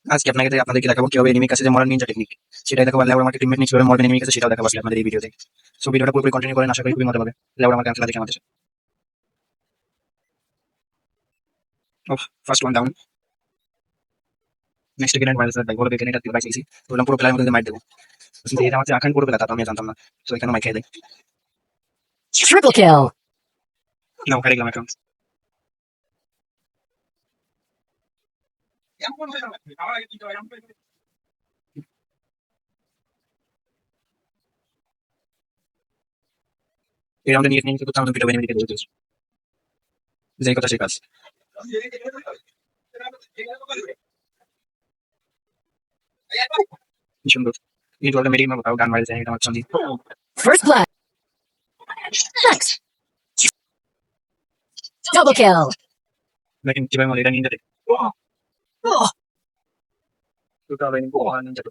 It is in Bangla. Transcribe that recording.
আজকে আপনাদেরকে দেখাবো কিভাবে এনিমির কাছে যে মরার নিনজা টেকনিক সেটাই দেখাবো। লেবর মার্কেট টিমমেট কিভাবে মরবেন এনিমির কাছে সেটাও দেখাবো আজকে আপনাদের এই ভিডিওতে। সো ভিডিওটা পুরোপুরি কন্টিনিউ করেন, আশা করি খুবই মজা পাবে। লেবর মার্কেট খেলা দেখে আমাদের। ও, first one down. Next grenade minus ভাই বলে গ্রেনেড আর বাইক নিয়েছি, তো বললাম পুরো প্লেয়ারের মধ্যে মাইর দেবো। কিন্তু এটা হচ্ছে আখান পুরো প্লেয়ার, তা তো আমি জানতাম না। তো এখানে মাইক খেয়ে দেয়। Triple kill. নাও হেরে গেলাম এখন। এই রাউন্ডে নিয়ে নিয়ে কিন্তু আমাদের ভিডিও এনিমি দিকে যেতে যেই কথা সেই কাজ। কি সুন্দর এই দলটা মেরিয়ে মারবো, তাও গান মারে যায় এটা আমার সন্ধি। First blood. Next. Double kill. দেখেন কিভাবে মারে, এটা নিনজা টেক। তো তাহলে নিনজা